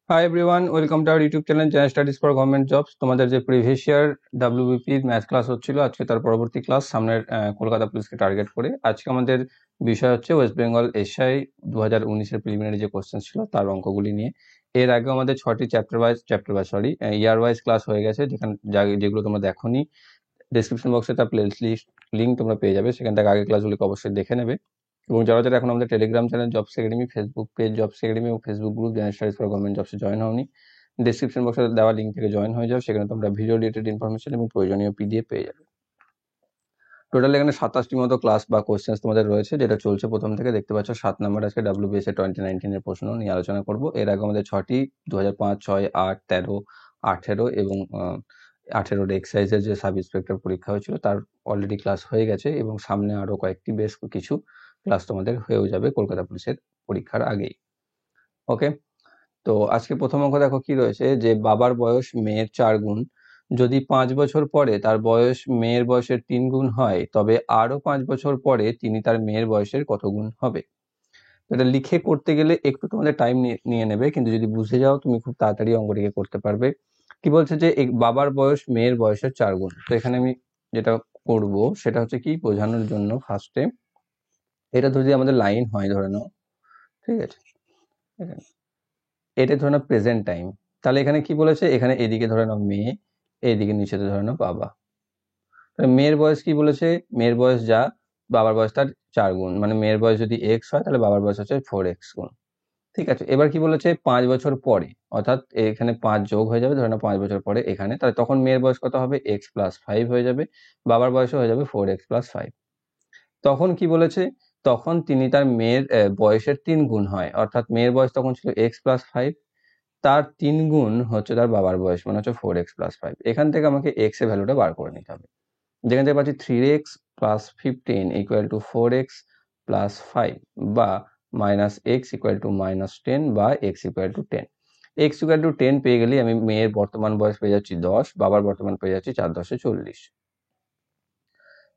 Hi everyone, welcome to our YouTube channel general studies for government jobs. তোমাদের যে previous year WBP math class হচ্ছিল, আজকে তার পরবর্তী ক্লাস সামনের কলকাতা পুলিশকে টার্গেট করে। আজকে আমাদের বিষয় হচ্ছে ওয়েস্ট বেঙ্গল এসআই 2019-এর প্রিলিমিনারি যে কোশ্চেন ছিল তার অঙ্কগুলি নিয়ে। এর আগে আমাদের 6টি চ্যাপ্টার ওয়াইজ ইয়ার ওয়াইজ ক্লাস হয়ে গেছে, যেগুলো তোমরা দেখোনি। ডেসক্রিপশন বক্সে তার প্লে লিস্ট লিঙ্ক তোমরা পেয়ে যাবে, সেখান থেকে আগের ক্লাসগুলিকে অবশ্যই দেখে নেবে। এবং যারা যারা এখন আমাদের Telegram channel Jobs Academy, Facebook page Jobs Academy এবং Facebook group general studies for government জবসে জয়েন হওনি, ডেসক্রিপশন বক্সে দেওয়া লিঙ্ক থেকে জয়েন হয়ে যাও। সেখানে তোমরা ভিডিও রিলেটেড ইনফরমেশন এবং প্রয়োজনীয় পিডিএফ পেয়ে যাবে। টোটাল এখানে 27টি মতো ক্লাস বা কোশ্চেন তোমাদের রয়েছে, যেটা চলছে প্রথম থেকে। দেখতে পাচ্ছ 7 নম্বর আজকে ডাব্লিউবিএসএ 2019-এর প্রশ্ন নিয়ে আলোচনা করব। এর আগে আমাদের 6টি 2005, 6, 8, 13, 18 এবং 18-র এক্সাইজের যে সাব ইন্সপেক্টর পরীক্ষা হয়েছিল তার অলরেডি ক্লাস হয়ে গেছে, এবং সামনে আরো কয়েকটি বেশ কিছু ক্লাস তোমাদের হয়েও যাবে কলকাতা পুলিশের পরীক্ষার আগেই। ওকে, তো আজকে প্রথম অঙ্ক দেখো কি রয়েছে, যে বাবার বয়স মেয়ের 4 গুণ। যদি 5 বছর পরে তার বয়স মেয়ের বয়সের 3 গুণ হয়, তবে আরো 5 বছর পরে তিনি তার মেয়ের বয়সের কত গুণ হবে? এটা লিখে করতে গেলে একটু তোমাদের টাইম নিয়ে নেবে, কিন্তু যদি বুঝে যাও তুমি খুব তাড়াতাড়ি অঙ্কটিকে করতে পারবে। কি বলছে, যে বাবার বয়স মেয়ের বয়সের 4 গুণ। তো এখানে আমি যেটা করব সেটা হচ্ছে কি, বোঝানোর জন্য ফার্স্টে এটা যদি আমাদের লাইন হয় ধরে নাও, ঠিক আছে, এটা ধরে নাও প্রেজেন্ট টাইম। তাহলে এখানে কি বলেছে, এখানে এদিকে ধরে নাও মেয়ে, এইদিকে নিচেতে ধরে নাও বাবা। মেয়ের বয়স কি বলেছে, মেয়ের বয়স যা, বাবার বয়স তার 4 গুণ। মানে মেয়ের বয়স যদি এক্স হয়, তাহলে বাবার বয়স হচ্ছে 4x গুণ। ঠিক আছে, এবার কি বলেছে 5 বছর পরে, অর্থাৎ এখানে 5 যোগ হয়ে যাবে, ধরে নাও 5 বছর পরে এখানে, তাহলে তখন মেয়ের বয়স কত হবে, x+5 হয়ে যাবে, বাবার বয়সও হয়ে যাবে 4x+5। তখন কি বলেছে, তখন তিনি তার মেয়ের বয়সের 3 গুণ হয়, অর্থাৎ মেয়ের বয়স তখন ছিল x+5, তার 3 গুণ হচ্ছে তার বাবার বয়স, মানে হচ্ছে 4x+5। এখান থেকে আমাকে x এর ভ্যালুটা বার করে নিতে হবে। যেখান থেকে পাচ্ছি 3x+15 = 4x+5, বা -x -10, বা x = 10। x = 10 পেয়ে গেলে আমি মেয়ের বর্তমান বয়স পেয়ে যাচ্ছি 10, বাবার বর্তমান পেয়ে যাচ্ছি 4 × 10 = 40।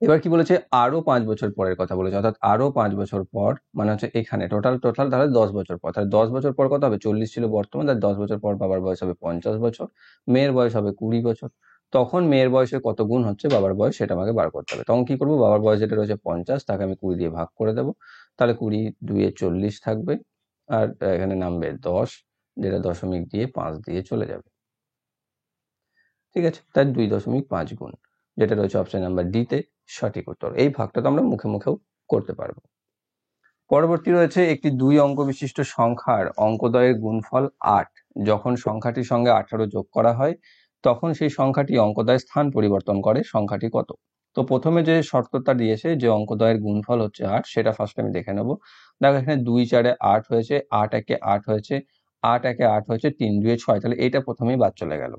এবার কি বলেছে, আরো 5 বছর পরের কথা বলেছে, অর্থাৎ আরো 5 বছর পর, মানে হচ্ছে এখানে টোটাল তাহলে 10 বছর পর। তাহলে 10 বছর পর কত হবে, 40 ছিল বর্তমান, তাহলে 10 বছর পর বাবার বয়স হবে 50 বছর, মেয়ের বয়স হবে 20 বছর। তখন মেয়ের বয়সের কত গুণ হচ্ছে বাবার বয়স, সেটা আমাকে বার করতে হবে। তখন কি করবো, বাবার বয়স যেটা রয়েছে 50, তাকে আমি 20 দিয়ে ভাগ করে দেবো। তাহলে 20 2 40 থাকবে, আর এখানে নামবে 10, যেটা দশমিক দিয়ে 5 দিয়ে চলে যাবে। ঠিক আছে, তার 2.5 গুণ, যেটা রয়েছে অপশন নাম্বার ডি তে সঠিক উত্তর। এই ভাগটা তো আমরা মুখে মুখেও করতে পারবো। পরবর্তী রয়েছে, একটি 2 অঙ্ক বিশিষ্ট সংখ্যার অঙ্কদ্বয়ের গুণফল 8। যখন সংখ্যাটির সঙ্গে 18 যোগ করা হয়, তখন সেই সংখ্যাটি অঙ্কদ্বয়ের স্থান পরিবর্তন করে, সংখ্যাটি কত? তো প্রথমে যে শর্তটা দিয়েছে যে অঙ্কদ্বয়ের গুণফল হচ্ছে 8, সেটা ফার্স্ট আমি দেখে নেব। দেখো এখানে 2 4 এ 8 হয়েছে, 8 1 এ 8 হয়েছে, 8 1 এ 8 হয়েছে, 3 2 এ 6, তাহলে এটা প্রথমেই বাদ চলে গেল।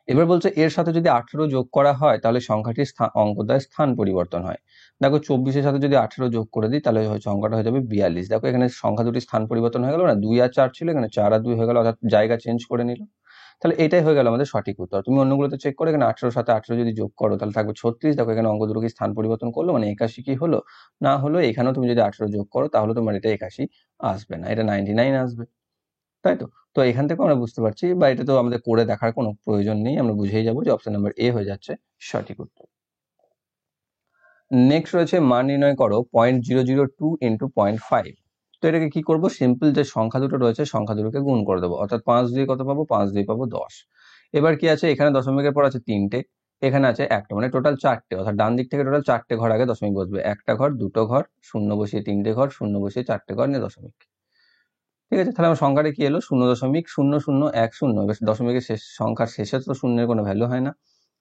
এবার বলছে এর সাথে যদি 18 যোগ করা হয়, তাহলে সংখ্যাটির অঙ্কদ্বয়ের স্থান পরিবর্তন হয়। দেখো 24-এর সাথে যদি 18 যোগ করে দিই, তাহলে সংখ্যাটা হয়ে যাবে 42। দেখো এখানে সংখ্যা দুটি স্থান পরিবর্তন হয়ে গেল না, 2 আর 4 ছিল, এখানে 4 আর 2 হয়ে গেল, অর্থাৎ জায়গা চেঞ্জ করে নিল। তাহলে এটাই হয়ে গেল আমাদের সঠিক উত্তর। তুমি অন্যগুলোতে চেক করো, এখানে 18-র সাথে 18 যদি যোগ করো তাহলে থাকবে 36। দেখো এখানে অঙ্ক দুটো কি স্থান পরিবর্তন করলো, মানে 81 কি হলো না হলো। এখানেও তুমি যদি 18 যোগ করো, তাহলে তোমার এটা 81 আসবে না, এটা 99 আসবে, তাই তো। তো এখান থেকে আমরা বুঝতে পারছি, বা এটা তো আমাদের করে দেখার কোনো প্রয়োজন নেই, আমরা বুঝেই যাবো যে অপশন নাম্বার এ হয়ে যাচ্ছে সঠিক উত্তর। নেক্সট রয়েছে, মান নির্ণয় করো 0.002 × 0.5। তো এটাকে কি করব, সিম্পল যে সংখ্যা দুটো রয়েছে, সংখ্যা দুটোকে গুণ করে দেবো, অর্থাৎ 5 দিয়ে কত পাবো, 5 দিয়ে পাবো 10। এবার কি আছে, এখানে দশমিকের পর আছে 3টে, এখানে আছে একটা, মানে টোটাল 4টে, অর্থাৎ ডান দিক থেকে টোটাল 4টে ঘর আগে দশমিক বসবে। একটা ঘর, দুটো ঘর, শূন্য বসিয়ে 3টে ঘর, শূন্য বসিয়ে 4টে ঘর নিয়ে দশমিক। ঠিক আছে, তাহলে আমার সংখ্যাটা কি এলো, 0.0010। এবার দশমিকের শেষ সংখ্যার শেষে তো শূন্যের কোনো ভ্যালু হয় না,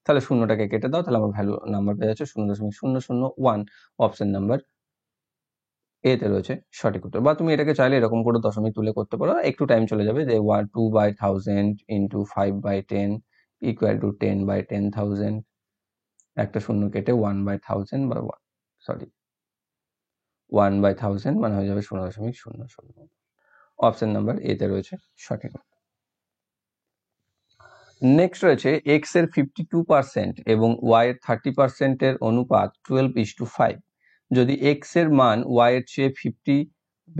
তাহলে শূন্যটাকে কেটে দাও, তাহলে আমার ভ্যালু নাম্বার পেয়ে যাচ্ছে 0.001। অপশন নাম্বার এ তে রয়েছে সঠিক উত্তর। বা তুমি এটাকে চাইলে এরকম করে দশমিক তুলে করতে পারো, একটু টাইম চলে যাবে, যে 2/1000 × 5/10 = 10/10,000। একটা শূন্য কেটে 1/1000 বা 1/1000 মানে হয়ে যাবে 0.00। অপশন নাম্বার এ তে রয়েছে সঠিক। নেক্সট রয়েছে, এক্স এর 52% এবং ওয়াই এর 30% এর অনুপাত 12:5। যদি এক্স এর মান ওয়াই এর চেয়ে 50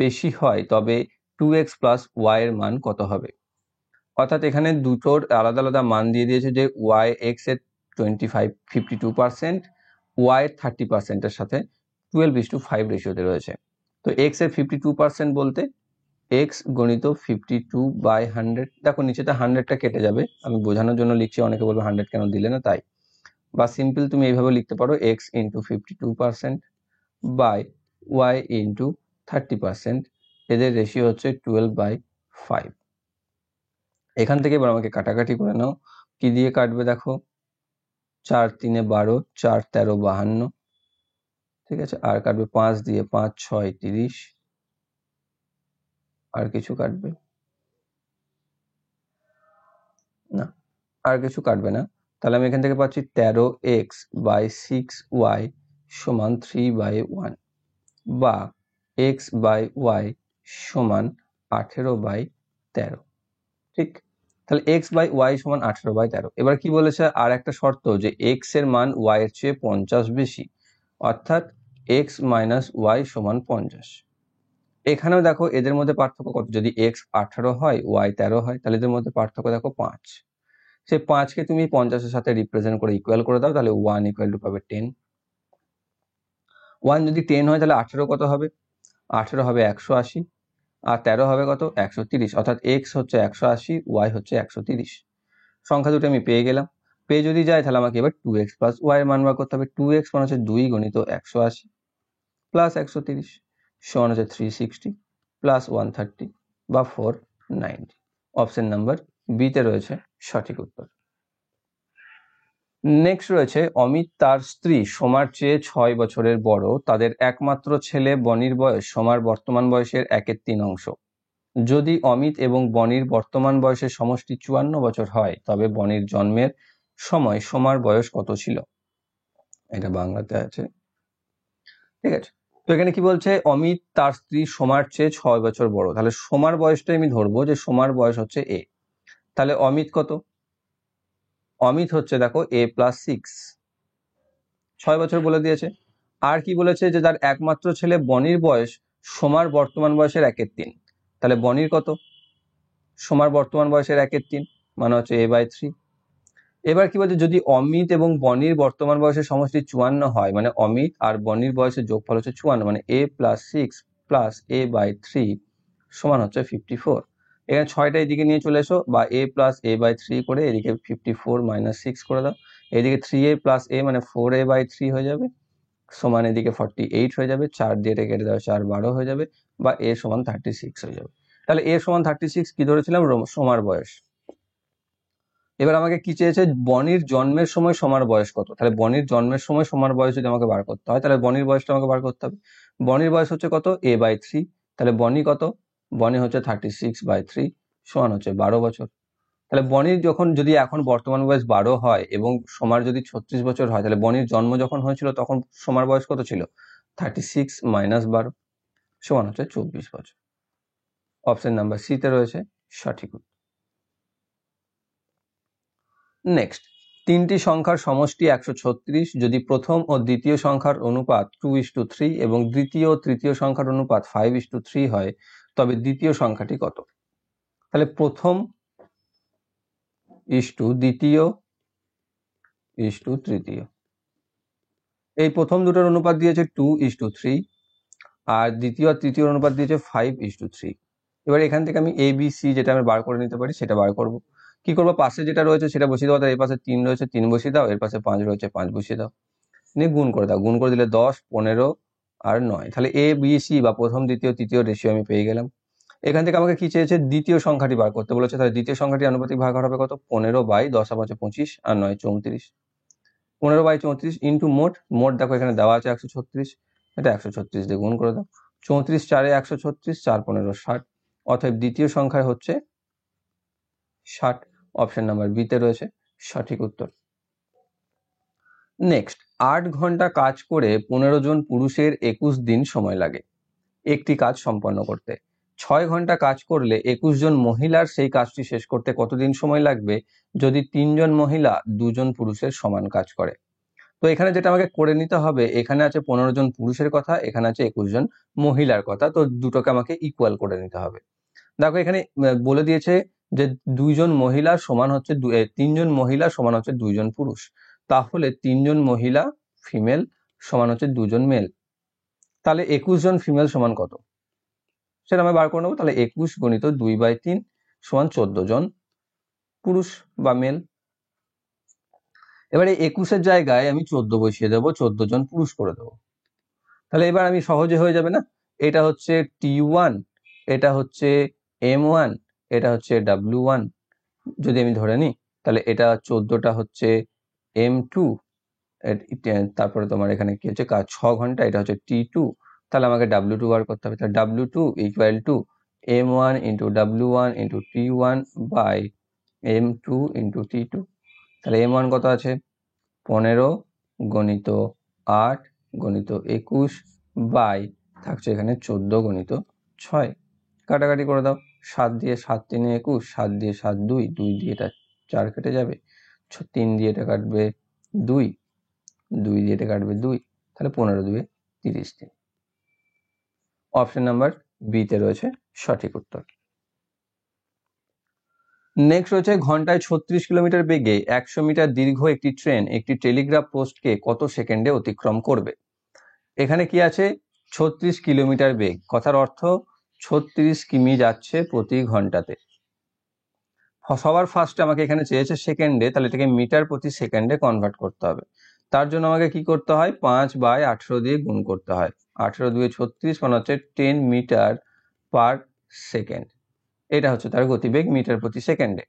বেশি হয়, তবে 2x প্লাস ওয়াই এর মান কত হবে? অর্থাৎ এখানে দুটোর আলাদা আলাদা মান দিয়ে দিয়েছে যে ওয়াই এক্স এর 52%, ওয়াই এর 30% এর সাথে 12:5 রেশিওতে রয়েছে। তো এক্স এর 52% বলতে এক্স গণিত 52/100। দেখো নিচেতে 100টা কেটে যাবে, আমি বোঝানোর জন্য লিখছি, অনেকে বলবে 100 কেন দিলে না, তাই। বা সিম্পল তুমি এইভাবে লিখতে পারো x into 52% by y into 30%, এদের রেশিও হচ্ছে 12/5। এখান থেকে এবার আমাকে কাটাকাটি করে নাও, কি দিয়ে কাটবে দেখো, 4 3 12, 4 13 52, ঠিক আছে, আর কাটবে 5 দিয়ে, 5 6 30, আর কিছু কাটবে না, আর কিছু কাটবে না। তাহলে আমি এখান থেকে পাচ্ছি 13x/6y সমান 3/1 বা x/y সমান 18/13। ঠিক, তাহলে x/y সমান 18/13। এবার কি বলেছে, আর একটা শর্ত যে x এর মান y এর চেয়ে 50 বেশি, অর্থাৎ x মাইনাস y সমান 50। এখানেও দেখো এদের মধ্যে পার্থক্য কত, যদি x 18 হয় y 13 হয়, তাহলে এদের মধ্যে পার্থক্য দেখো 5। সেই 5কে তুমি 50-এর সাথে রিপ্রেজেন্ট করে ইকুয়াল করে দাও, তাহলে 1 ইকুয়াল টু পাবে 10। 1 যদি 10 হয় তাহলে 18 কত হবে? 18 হবে 180, আর 13 হবে কত? 130। অর্থাৎ x হচ্ছে 180, y হচ্ছে 130। সংখ্যা দুটো আমি পেয়ে গেলাম। পেয়ে যদি যায় তাহলে আমাকে এবার 2x প্লাস y এর মান বার করতে হবে। 2x মানে হচ্ছে 2 গণিত 180 প্লাস 130 সমান হচ্ছে 360 প্লাস 130 বা 490। অপশন নাম্বার বি তে রয়েছে সঠিক উত্তর। নেক্সট রয়েছে, অমিত তার স্ত্রী সোমার চেয়ে 6 বছরের বড়, তাদের একমাত্র ছেলে বনির বয়স সোমার বর্তমান বয়সের 1/3 অংশ। যদি অমিত এবং বনির বর্তমান বয়সের সমষ্টি 54 বছর হয়, তবে বনির জন্মের সময় সোমার বয়স কত ছিল? এটা বাংলাতে আছে, ঠিক আছে। তো এখানে কি বলছে, অমিত তার স্ত্রী সোমার চেয়ে 6 বছর বড়, তাহলে সোমার বয়সটাই আমি ধরবো যে সোমার বয়স হচ্ছে এ। তাহলে অমিত কত? অমিত হচ্ছে দেখো a+6, 6 বছর বলে দিয়েছে। আর কি বলেছে যে তার একমাত্র ছেলে বনির বয়স সোমার বর্তমান বয়সের 1/3। তাহলে বনির কত? সোমার বর্তমান বয়সের 1/3 মানে হচ্ছে a/3। এবার কি বলছে, যদি অমিত এবং বনির বর্তমান বয়সের সমষ্টি 54 হয়, মানে অমিত আর বনির বয়সের যোগফল হচ্ছে 54, মানে a+6 প্লাস a/3 সমান হচ্ছে 54। এখানে 6টা এদিকে নিয়ে চলে এসো, বা a প্লাস a/3 করে এদিকে 54 মাইনাস 6 করে দাও। এদিকে 3a প্লাস a মানে 4a/3 হয়ে যাবে, সমান এদিকে 48 হয়ে যাবে। 4 দিয়ে এটা কেটে দেওয়া 4 12 হয়ে যাবে, বা a সমান 36 হয়ে যাবে। তাহলে a সমান 36 কি ধরেছিলাম? সোমার বয়স। এবার আমাকে কি চেয়েছে, বনির জন্মের সময় সোমার বয়স কত। তাহলে বনির জন্মের সময় সোমার বয়স যদি আমাকে বার করতে হয়, তাহলে বনির বয়সটা আমাকে বার করতে হবে। বনির বয়স হচ্ছে কত? a/3। তাহলে বনি কত? বনি হচ্ছে 36/3 সমান হচ্ছে 12 বছর। তাহলে বনির যদি এখন বর্তমান বয়স 12 হয় এবং সোমার যদি 36 বছর হয়, তাহলে বনির জন্ম যখন হয়েছিল তখন সোমার বয়স কত ছিল? 36 মাইনাস 12 সমান হচ্ছে 24 বছর। অপশন নাম্বার সি তে রয়েছে সঠিক উত্তর। নেক্সট, তিনটি সংখ্যার সমষ্টি 136 যদি প্রথম ও দ্বিতীয় সংখ্যার অনুপাত 2:3 এবং দ্বিতীয় ও তৃতীয় সংখ্যার অনুপাত 5:3 হয়, তবে দ্বিতীয় সংখ্যাটি কত? তাহলে প্রথম ইস্টু দ্বিতীয় ইস্টু তৃতীয়, এই প্রথম দুটোর অনুপাত দিয়েছে 2:3, আর দ্বিতীয় আর তৃতীয় অনুপাত দিয়েছে 5:3। এবার এখান থেকে আমি ABC যেটা আমি বার করে নিতে পারি সেটা বার করব। কি করবো, পাশে যেটা রয়েছে সেটা বসিয়ে দাও, এর পাশে 3 রয়েছে 3 বসিয়ে দাও, এর পাশে 5 রয়েছে 5 বসিয়ে দাও, নিয়ে গুণ করে দাও। গুণ করে দিলে 10 15 আর 9। তাহলে ABC বা প্রথম দ্বিতীয় তৃতীয় রেশিও আমি পেয়ে গেলাম। এখান থেকে আমাকে কি চেয়েছে, দ্বিতীয় সংখ্যাটি বার করতে বলেছে। তাহলে দ্বিতীয় সংখ্যাটি আনুপাতিক ভাগ হবে কত? 15/10 5 25 আর 9 34। 15/34 ইন্টু মোট, মোট দেখো এখানে দেওয়া আছে 136, এটা 136 দিয়ে গুণ করে দাও। 34 4 এ 136, 4 15 60, অতএব দ্বিতীয় সংখ্যা হচ্ছে 60। অপশন নাম্বার বি তে রয়েছে সঠিক উত্তর। নেক্সট, 8 ঘন্টা কাজ করে 15 জন পুরুষের 21 দিন সময় লাগে একটি কাজ সম্পন্ন করতে। 6 ঘন্টা কাজ করলে 21 জন মহিলার সেই কাজটি শেষ করতে কতদিন সময় লাগবে যদি 3 জন মহিলা 2 জন পুরুষের সমান কাজ করে? তো এখানে যেটা আমাকে করে নিতে হবে, এখানে আছে 15 জন পুরুষের কথা, এখানে আছে 21 জন মহিলার কথা, তো দুটোকে আমাকে ইকুয়াল করে নিতে হবে। দেখো এখানে বলে দিয়েছে যে দুইজন মহিলা সমান হচ্ছে তিনজন মহিলা সমান হচ্ছে দুইজন পুরুষ, তাহলে তিনজন মহিলা ফিমেল সমান হচ্ছে দুজন মেল। তাহলে 21 জন ফিমেল সমান কত সেটা আমি বার করে নেবো। তাহলে 21 গুণিত 2/3 সমান 14 জন পুরুষ বা মেল। এবারে 21-এর জায়গায় আমি 14 বসিয়ে দেবো, 14 জন পুরুষ করে দেবো। তাহলে এবার আমি সহজে হয়ে যাবে না, এটা হচ্ছে T1, এটা হচ্ছে M1, এটা হচ্ছে W1 যদি আমি ধরে নিই, তাহলে এটা 14টা হচ্ছে M2, তারপরে তোমার এখানে কি হচ্ছে কাজ 6 ঘন্টা, এটা হচ্ছে T2, তাহলে আমাকে W2 বার করতে হবে। তাহলে W2 equal to M1 into W1 into T1 by M2 into T2। তাহলে M1 কত আছে 15 গণিত 8 গণিত 21 বাই থাকছে এখানে 14 গণিত 6। কাটাকাটি করে দাও, 7 দিয়ে 7 3 21, 7 দিয়ে 7 2, 2 দিয়ে এটা 4 কেটে যাবে, 3 দিয়ে এটা কাটবে 2, 2 দিয়ে এটা কাটবে 2, তাহলে 15 2 30 দিন। অপশন নাম্বার বি তে রয়েছে সঠিক উত্তর। নেক্সট রয়েছে ঘন্টায় 36 কিলোমিটার বেগে 100 মিটার দীর্ঘ একটি ট্রেন একটি টেলিগ্রাফ পোস্টকে কত সেকেন্ডে অতিক্রম করবে। এখানে কি আছে 36 কিলোমিটার বেগ, কথার অর্থ 36 কিমি যাচ্ছে প্রতি ঘন্টাতে। সবার ফার্স্টে আমাকে এখানে চেয়েছে সেকেন্ডে, তাহলে এটাকে মিটার প্রতি সেকেন্ডে কনভার্ট করতে হবে। তার জন্য আমাকে কি করতে হয় 5/18 দিয়ে গুণ করতে হয়। 18 2 36 মানে হচ্ছে 10 মিটার পার সেকেন্ড, এটা হচ্ছে তার গতিবেগ মিটার প্রতি সেকেন্ডে।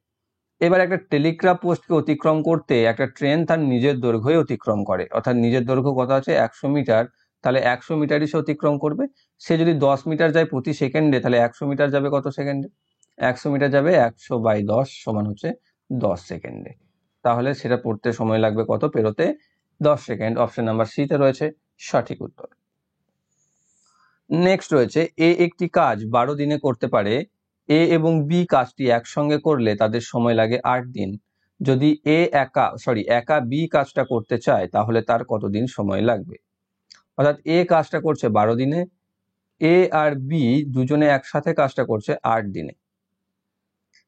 এবার একটা টেলিগ্রাফ পোস্টকে অতিক্রম করতে একটা ট্রেন তার নিজের দৈর্ঘ্যই অতিক্রম করে, অর্থাৎ নিজের দৈর্ঘ্য কত আছে 100 মিটার, তাহলে 100 মিটারই সে অতিক্রম করবে। সে যদি 10 মিটার যায় প্রতি সেকেন্ডে, তাহলে 100 মিটার যাবে কত সেকেন্ডে, 100 মিটার যাবে 100/10 সমান হচ্ছে 10 সেকেন্ডে। তাহলে সেটা পড়তে সময় লাগবে কত, পেরোতে 10 সেকেন্ড। অপশন নাম্বার সি তে রয়েছে সঠিক উত্তর। নেক্সট রয়েছে এ একটি কাজ 12 দিনে করতে পারে, এ এবং বি কাজটি একসঙ্গে করলে তাদের সময় লাগে 8 দিন। যদি একা বি কাজটা করতে চায় তাহলে তার কতদিন সময় লাগবে। অর্থাৎ এ কাজটা করছে 12 দিনে, এ আর বি দুজনে একসাথে কাজটা করছে 8 দিনে।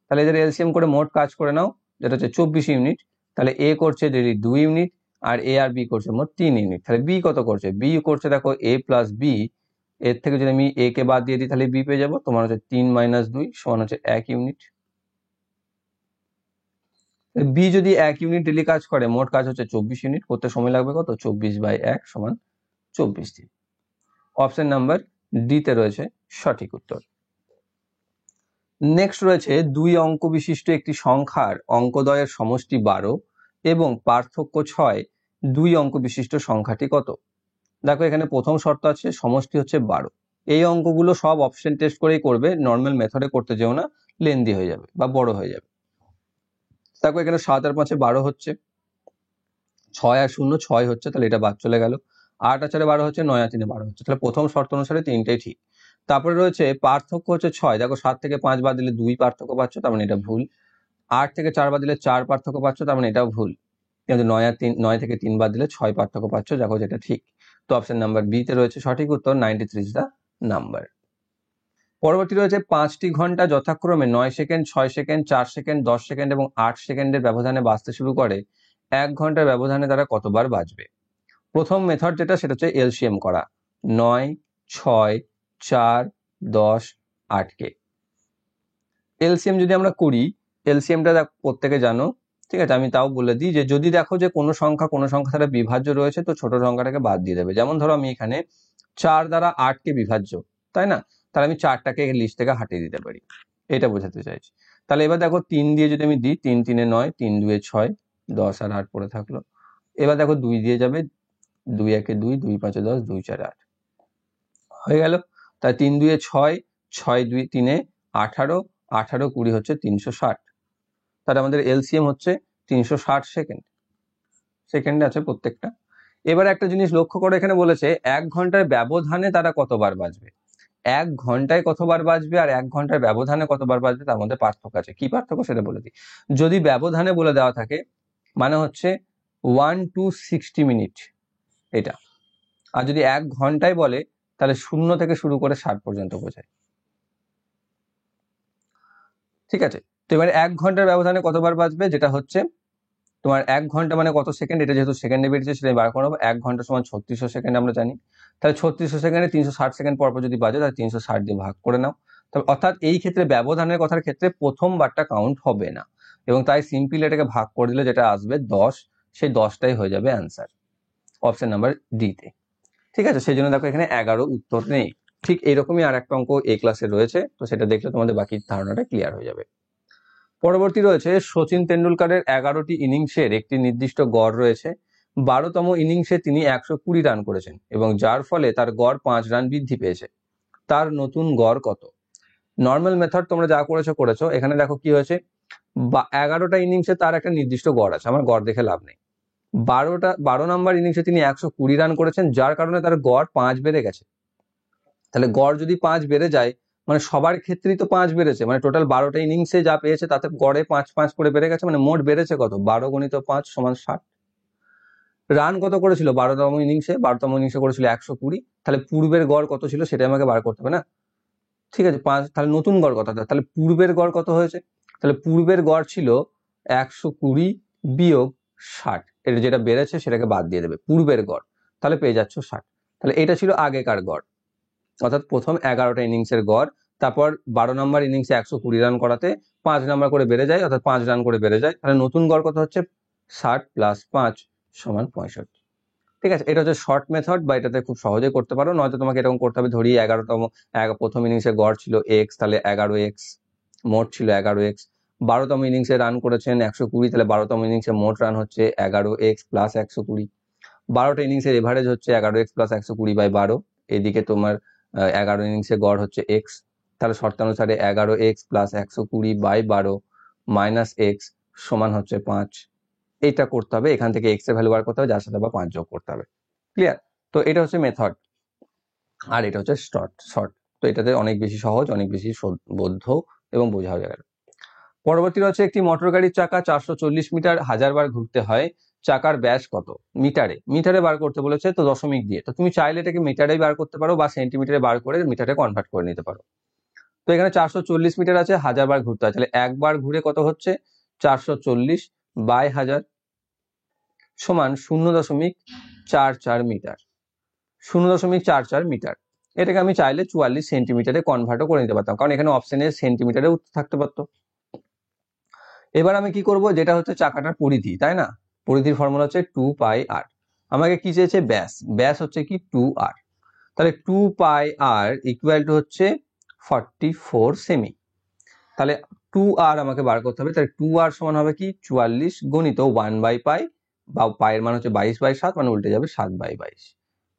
তাহলে এদের এলসিএম করে মোট কাজ করে নাও, যেটা হচ্ছে 24 ইউনিট। তাহলে এ করছে ডেলি 2 ইউনিট আর এ আর বি করছে মোট 3 ইউনিট। তাহলে বি কত করছে, বি করছে দেখো এ প্লাস বি, এর থেকে যদি আমি এ কে বাদ দিয়ে দিই তাহলে বি পেয়ে যাবো, তোমার হচ্ছে 3 - 2 সমান হচ্ছে 1 ইউনিট। বি যদি 1 ইউনিট ডেলি কাজ করে, মোট কাজ হচ্ছে 24 ইউনিট, করতে সময় লাগবে কত 24/1 সমান 24 দিন। অপশন নাম্বার ডি তে রয়েছে সঠিক উত্তর। নেক্সট রয়েছে 2 অঙ্ক বিশিষ্ট একটি সংখ্যার অঙ্কদ্বয়ের সমষ্টি 12 এবং পার্থক্য 6, 2 অঙ্ক বিশিষ্ট সংখ্যাটি কত। দেখো এখানে প্রথম শর্ত আছে সমষ্টি হচ্ছে 12। এই অঙ্কগুলো সব অপশন টেস্ট করেই করবে, নর্মাল মেথডে করতে যেও না, লেন্দি হয়ে যাবে বা বড় হয়ে যাবে। দেখো এখানে 7 আর 5 12 হচ্ছে, 6 আর 0 6 হচ্ছে, তাহলে এটা বাদ চলে গেল। 8 আর 4 12 হচ্ছে, 9 আর 3 12 হচ্ছে, তাহলে প্রথম শর্ত অনুসারে তিনটাই ঠিক। তারপরে রয়েছে পার্থক্য হচ্ছে 6, দেখো 7 থেকে 5 বাদ দিলে 2 পার্থক্য পাচ্ছ, তার মানে এটা ভুল। 8 থেকে 4 বাদ দিলে 4 পার্থক্য পাচ্ছ, তার মানে এটাও ভুল। কিন্তু 9 থেকে 3 বাদ দিলে 6 পার্থক্য পাচ্ছ, দেখো যেটা ঠিক। তো অপশন নাম্বার বি তে রয়েছে সঠিক উত্তর, 93 ইজ দা নাম্বার। পরবর্তী রয়েছে 5টি ঘন্টা যথাক্রমে 9 সেকেন্ড, 6 সেকেন্ড, 4 সেকেন্ড, 10 সেকেন্ড এবং 8 সেকেন্ডের ব্যবধানে বাজতে শুরু করে, 1 ঘন্টার ব্যবধানে তারা কতবার বাজবে। প্রথম মেথড যেটা সেটা হচ্ছে এলসিএম করা, 9 6 4 10 8 কে এলসিএম যদি আমরা করি, এলসিএমটা প্রত্যেকে জানো, ঠিক আছে, আমি তাও বলে দিই যে যদি দেখো যে কোনো সংখ্যা দ্বারা বিভাজ্য রয়েছে তো ছোট সংখ্যাটাকে বাদ দিয়ে দেবে। যেমন ধরো আমি এখানে 4 দ্বারা 8 কে বিভাজ্য, তাই না, তাহলে আমি 4টাকে লিস্ট থেকে হাটিয়ে দিতে পারি, এটা বোঝাতে চাইছি। তাহলে এবার দেখো 3 দিয়ে যদি আমি দিই, 3 3 9, 3 2 6, 10 আর 8 পড়ে থাকলো। এবার দেখো 2 দিয়ে যাবে, 2 1 2, 2 5 10, 2 4 8 হয়ে গেল। তাই 3 2 6, 6 2 3 18, 18 20 হচ্ছে 360। তাহলে আমাদের এলসিএম হচ্ছে 360 সেকেন্ডে আছে প্রত্যেকটা। এবার একটা জিনিস লক্ষ্য করো, এখানে বলেছে 1 ঘন্টার ব্যবধানে তারা কতবার বাজবে। 1 ঘন্টায় কতবার বাজবে আর 1 ঘন্টার ব্যবধানে কতবার বাজবে তার মধ্যে পার্থক্য আছে। কি পার্থক্য সেটা বলে দিই। যদি ব্যবধানে বলে দেওয়া থাকে মানে হচ্ছে 1 to 60 মিনিট এটা, আর যদি 1 ঘন্টায় বলে তাহলে 0 থেকে শুরু করে 60 পর্যন্ত বোঝায়। ঠিক আছে। তো এবার 1 ঘন্টার ব্যবধানে কতবার বাজবে, যেটা হচ্ছে তোমার 1 ঘন্টা মানে কত সেকেন্ড, এটা যেহেতু সেকেন্ডে বেরিয়েছে সেটাই বার করা হবে। 1 ঘন্টা সমান 3600 সেকেন্ড আমরা জানি। তাহলে 3600 সেকেন্ডে 360 সেকেন্ড পর পর যদি বাজে তাহলে 360 দিয়ে ভাগ করে নাও। তবে অর্থাৎ এই ক্ষেত্রে ব্যবধানের কথার ক্ষেত্রে প্রথমবারটা কাউন্ট হবে না, এবং তাই সিম্পল এটাকে ভাগ করে দিলে যেটা আসবে 10, সেই 10টাই হয়ে যাবে অ্যান্সার অপশন নাম্বার ডি তে। ঠিক আছে, সেই জন্য দেখো এখানে 11 উত্তর নেই। ঠিক এরকমই আর একটা অঙ্ক এই ক্লাসে রয়েছে, তো সেটা দেখলে তোমাদের বাকি ধারণাটা ক্লিয়ার হয়ে যাবে। পরবর্তী রয়েছে সচিন তেন্ডুলকারের 11টি ইনিংসের একটি নির্দিষ্ট গড় রয়েছে। 12তম ইনিংসে তিনি 120 রান করেছেন এবং যার ফলে তার গড় 5 রান বৃদ্ধি পেয়েছে। তার নতুন গড় কত? নর্মাল মেথড তোমরা যা করেছো। এখানে দেখো কি হয়েছে, 11টা ইনিংসে তার একটা নির্দিষ্ট গড় আছে, আমার গড় দেখে লাভ নেই। 12 নম্বর ইনিংসে তিনি 120 রান করেছেন, যার কারণে তার গড় 5 বেড়ে গেছে। তাহলে গড় যদি 5 বেড়ে যায়, মানে সবার ক্ষেত্রেই তো 5 বেড়েছে, মানে টোটাল 12টা ইনিংসে যা পেয়েছে তাতে গড়ে 5 করে বেড়ে গেছে, মানে মোট বেড়েছে কত? 12 গুণিত 5 সমান 60। রান কত করেছিল 12তম ইনিংসে? 12তম ইনিংসে করেছিল 120। তাহলে পূর্বের গড় কত ছিল সেটা আমাকে বার করতে হবে না? ঠিক আছে, 5, তাহলে নতুন গড় কত? তাহলে পূর্বের গড় কত হয়েছে? তাহলে পূর্বের গড় ছিল 120 বিয়োগ 60, এটা যেটা বেড়েছে সেটাকে বাদ দিয়ে দেবে, পূর্বের গড়, তাহলে পেয়ে যাচ্ছ 60। তাহলে এটা ছিল আগেকার গড়, অর্থাৎ প্রথম 11টা ইনিংসের গড়। তারপর 12 নম্বর ইনিংসে 120 রান করাতে 5 নাম্বার করে বেড়ে যায়, অর্থাৎ 5 রান করে বেড়ে যায়। তাহলে নতুন গড় কত হচ্ছে? 60 প্লাস 5 সমান 65। ঠিক আছে, এটা হচ্ছে শর্ট মেথড, বা এটাতে খুব সহজে করতে পারো। নয়তো তোমাকে এরকম করতে হবে, ধরি 11তম প্রথম ইনিংসে গড় ছিল এক্স, তাহলে 11x, মোট ছিল 11x। 12তম ইনিংসে রান করেছেন 120, তাহলে 12তম ইনিংসে মোট রান হচ্ছে 11x প্লাস 120। 12টা ইনিংসের এভারেজ হচ্ছে 11x প্লাস 120/12। এদিকে তোমার 11 ইনিংসে গড় হচ্ছে এক্স, তাহলে শর্তানুসারে 11x প্লাস 120/12 মাইনাস এক্স সমান হচ্ছে 5। এইটা করতে হবে, এখান থেকে এক্স এর ভ্যালু বার করতে হবে, যার সাথে আবার 5 যোগ করতে হবে। ক্লিয়ার? তো এটা হচ্ছে মেথড, আর এটা হচ্ছে শর্ট। তো এটাতে অনেক বেশি সহজ, অনেক বেশি বোধ্য এবং বোঝাও যায়। পরবর্তী হচ্ছে একটি মোটর গাড়ির চাকা 440 মিটার 1000 বার ঘুরতে হয়, চাকার ব্যাস কত? মিটারে বার করতে বলেছে, তো দশমিক দিয়ে। তো তুমি চাইলে এটাকে মিটারেই বার করতে পারো বা সেন্টিমিটারে বার করে মিটারে কনভার্ট করে নিতে পারো। তো এখানে 440 মিটার আছে, 1000 বার ঘুরতে হয়, তাহলে একবার ঘুরে কত হচ্ছে? 440/1000 সমান 0.44 মিটার। 0.44 মিটার। এটাকে আমি চাইলে 44 সেন্টিমিটারে কনভার্টও করে নিতে পারতাম, কারণ এখানে অপশনে সেন্টিমিটারে থাকতে পারতো। এবার আমি কি করব, যেটা হচ্ছে চাকাটার পরিধি, তাই না? পরিধির ফর্মুলা হচ্ছে 2πr। আমাকে কি চেয়েছে? ব্যাস হচ্ছে কি 2r। তাহলে 2πr ইকুয়াল টু হচ্ছে 44 সেমি। তাহলে 2r আমাকে বার করতে হবে, তাহলে 2r সমান হবে কি 44 গণিত 1/π, বা পায়ের মান হচ্ছে 22/7, মানে উল্টে যাবে 7/22।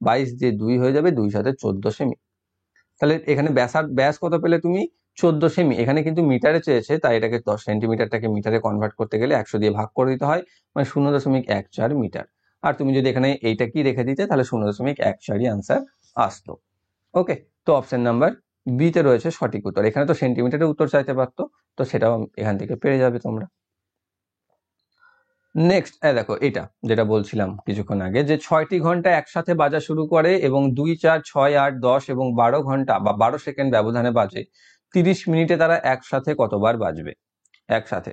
22 দিয়ে 2 হয়ে যাবে, 2 সাথে 14 সেমি। তাহলে এখানে ব্যাস কত পেলে তুমি? 14 সেমি। এখানে কিন্তু মিটারে চেয়েছে, তাই এটাকে 10 সেন্টিমিটারটাকে মিটারে কনভার্ট করতে গেলে 100 দিয়ে ভাগ করে দিতে হয়, মানে 0.14 মিটার। আর তুমি যদি এখানে এইটা কি রেখে দিতে, তাহলে 0.14ই আনসার আসতো। ওকে, তো অপশন নাম্বার বি তে রয়েছে সঠিক উত্তর। এখানে তো সেন্টিমিটারের উত্তর চাইতে পারতো, তো সেটাও এখান থেকে পেয়ে যাবে তোমরা। নেক্সট দেখো, এটা যেটা বলছিলাম কিছুক্ষণ আগে, যে 6টি ঘন্টা একসাথে বাজা শুরু করে এবং 2, 4, 6, 8, 10 এবং 12 ঘন্টা বা 12 সেকেন্ড ব্যবধানে বাজে, 30 মিনিটে তারা একসাথে কতবার বাজবে? একসাথে।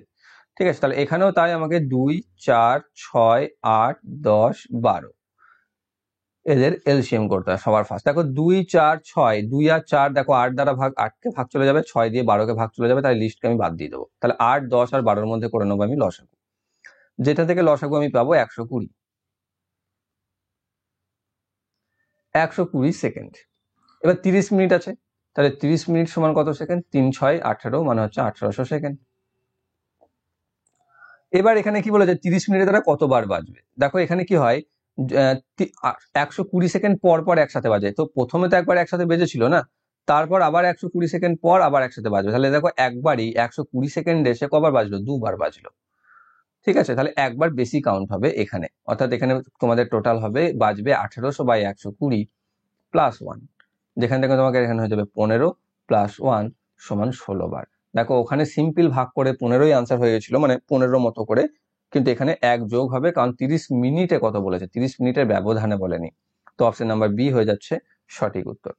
ঠিক আছে, তাহলে এখানেও তাই আমাকে 2, 4, 6, 8, 10, 12 এদের এলসিএম করতে হয় সবার ফার্স্ট। দেখো 2, 4, 6, 2 আর 4, দেখো 8 দ্বারা 8কে ভাগ চলে যাবে, 6 দিয়ে 12কে ভাগ চলে যাবে, তাই লিস্টকে আমি বাদ দিয়ে দেবো। তাহলে 8, 10 আর 12-র মধ্যে করে নেবো আমি লসাগু, যেটা থেকে লসাগু আমি পাবো 120। 120 সেকেন্ড। এবার 30 মিনিট আছে, তাহলে 30 মিনিট সমান কত সেকেন্ড? 3, 6, 18, মানে হচ্ছে 1800 সেকেন্ড। এবার এখানে কি বলেছে 30 মিনিটে তারা কতবার বাজবে? দেখো এখানে কি হয়, 120 সেকেন্ড পর পর একসাথে বাজে, তো প্রথমে তো একবার একসাথে বেজেছিল না, তারপর আবার 120 সেকেন্ড পর আবার একসাথে বাজবে। তাহলে দেখো একবারই 120 সেকেন্ডে সে কবার বাজলো? 2বার বাজলো। ঠিক আছে, তাহলে একবার বেশি কাউন্ট হবে এখানে, অর্থাৎ এখানে তোমাদের টোটাল হবে বাজবে 1800/120 প্লাস 1, যেখান থেকে তোমাকে এখানে হয়ে যাবে 15 প্লাস 1 সমান 16 বার। দেখো ওখানে সিম্পল ভাগ করে 15ই আনসার হয়ে গেছিল, মানে 15 মতো করে, কিন্তু এখানে 1 যোগ হবে, কারণ 30 মিনিটে কত বলেছে, 30 মিনিটের ব্যবধানে বলেনি। তো অপশন নাম্বার বি হয়ে যাচ্ছে সঠিক উত্তর।